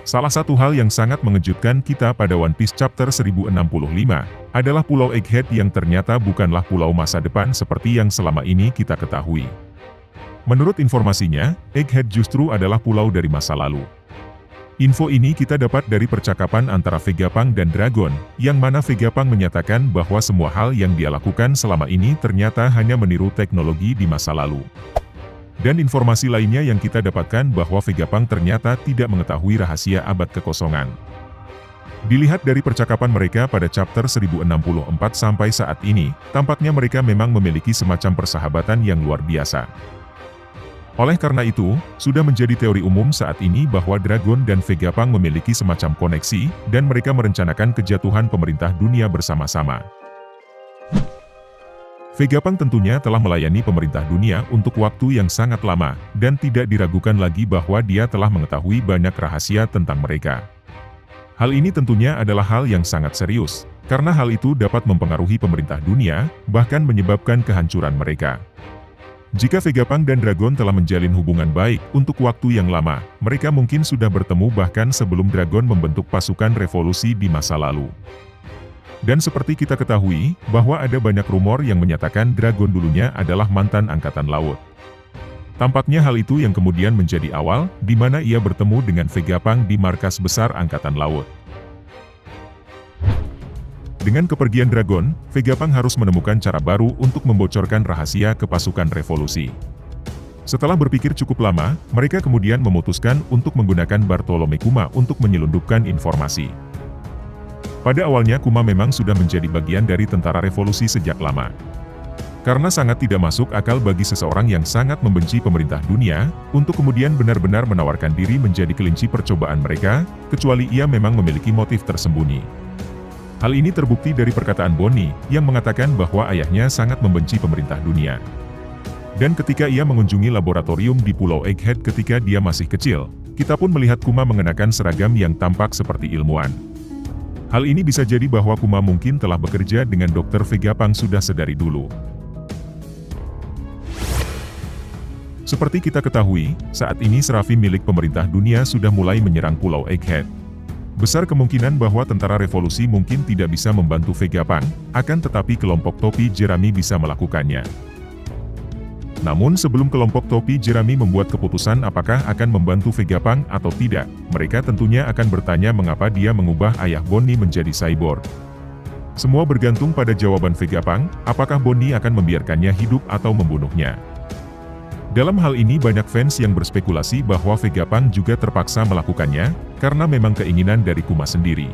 Salah satu hal yang sangat mengejutkan kita pada One Piece Chapter 1065, adalah Pulau Egghead yang ternyata bukanlah pulau masa depan seperti yang selama ini kita ketahui. Menurut informasinya, Egghead justru adalah pulau dari masa lalu. Info ini kita dapat dari percakapan antara Vegapunk dan Dragon, yang mana Vegapunk menyatakan bahwa semua hal yang dia lakukan selama ini ternyata hanya meniru teknologi di masa lalu. Dan informasi lainnya yang kita dapatkan bahwa Vegapunk ternyata tidak mengetahui rahasia abad kekosongan. Dilihat dari percakapan mereka pada chapter 1064 sampai saat ini, tampaknya mereka memang memiliki semacam persahabatan yang luar biasa. Oleh karena itu, sudah menjadi teori umum saat ini bahwa Dragon dan Vegapunk memiliki semacam koneksi, dan mereka merencanakan kejatuhan pemerintah dunia bersama-sama. Vegapunk tentunya telah melayani pemerintah dunia untuk waktu yang sangat lama, dan tidak diragukan lagi bahwa dia telah mengetahui banyak rahasia tentang mereka. Hal ini tentunya adalah hal yang sangat serius, karena hal itu dapat mempengaruhi pemerintah dunia, bahkan menyebabkan kehancuran mereka. Jika Vegapunk dan Dragon telah menjalin hubungan baik untuk waktu yang lama, mereka mungkin sudah bertemu bahkan sebelum Dragon membentuk pasukan revolusi di masa lalu. Dan seperti kita ketahui, bahwa ada banyak rumor yang menyatakan Dragon dulunya adalah mantan angkatan laut. Tampaknya hal itu yang kemudian menjadi awal, di mana ia bertemu dengan Vegapunk di markas besar angkatan laut. Dengan kepergian Dragon, Vegapunk harus menemukan cara baru untuk membocorkan rahasia ke pasukan revolusi. Setelah berpikir cukup lama, mereka kemudian memutuskan untuk menggunakan Bartolome Kuma untuk menyelundupkan informasi. Pada awalnya Kuma memang sudah menjadi bagian dari tentara revolusi sejak lama. Karena sangat tidak masuk akal bagi seseorang yang sangat membenci pemerintah dunia, untuk kemudian benar-benar menawarkan diri menjadi kelinci percobaan mereka, kecuali ia memang memiliki motif tersembunyi. Hal ini terbukti dari perkataan Bonnie, yang mengatakan bahwa ayahnya sangat membenci pemerintah dunia. Dan ketika ia mengunjungi laboratorium di Pulau Egghead ketika dia masih kecil, kita pun melihat Kuma mengenakan seragam yang tampak seperti ilmuwan. Hal ini bisa jadi bahwa Kuma mungkin telah bekerja dengan Dr. Vegapunk sudah sedari dulu. Seperti kita ketahui, saat ini serafi milik pemerintah dunia sudah mulai menyerang Pulau Egghead. Besar kemungkinan bahwa tentara revolusi mungkin tidak bisa membantu Vegapunk, akan tetapi kelompok topi Jerami bisa melakukannya. Namun sebelum kelompok topi Jerami membuat keputusan apakah akan membantu Vegapunk atau tidak, mereka tentunya akan bertanya mengapa dia mengubah ayah Bonnie menjadi cyborg. Semua bergantung pada jawaban Vegapunk, apakah Bonnie akan membiarkannya hidup atau membunuhnya. Dalam hal ini banyak fans yang berspekulasi bahwa Vegapunk juga terpaksa melakukannya, karena memang keinginan dari Kuma sendiri.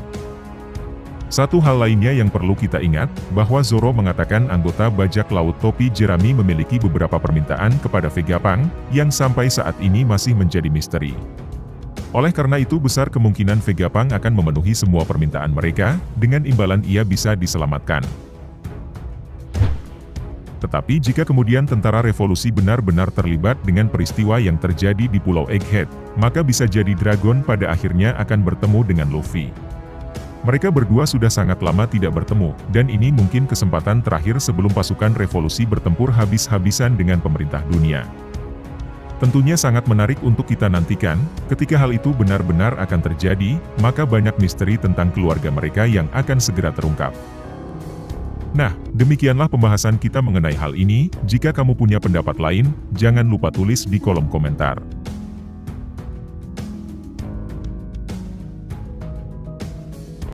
Satu hal lainnya yang perlu kita ingat, bahwa Zoro mengatakan anggota bajak laut topi Jerami memiliki beberapa permintaan kepada Vegapunk, yang sampai saat ini masih menjadi misteri. Oleh karena itu besar kemungkinan Vegapunk akan memenuhi semua permintaan mereka, dengan imbalan ia bisa diselamatkan. Tetapi jika kemudian tentara revolusi benar-benar terlibat dengan peristiwa yang terjadi di Pulau Egghead, maka bisa jadi Dragon pada akhirnya akan bertemu dengan Luffy. Mereka berdua sudah sangat lama tidak bertemu, dan ini mungkin kesempatan terakhir sebelum pasukan revolusi bertempur habis-habisan dengan pemerintah dunia. Tentunya sangat menarik untuk kita nantikan, ketika hal itu benar-benar akan terjadi, maka banyak misteri tentang keluarga mereka yang akan segera terungkap. Nah, demikianlah pembahasan kita mengenai hal ini. Jika kamu punya pendapat lain, jangan lupa tulis di kolom komentar.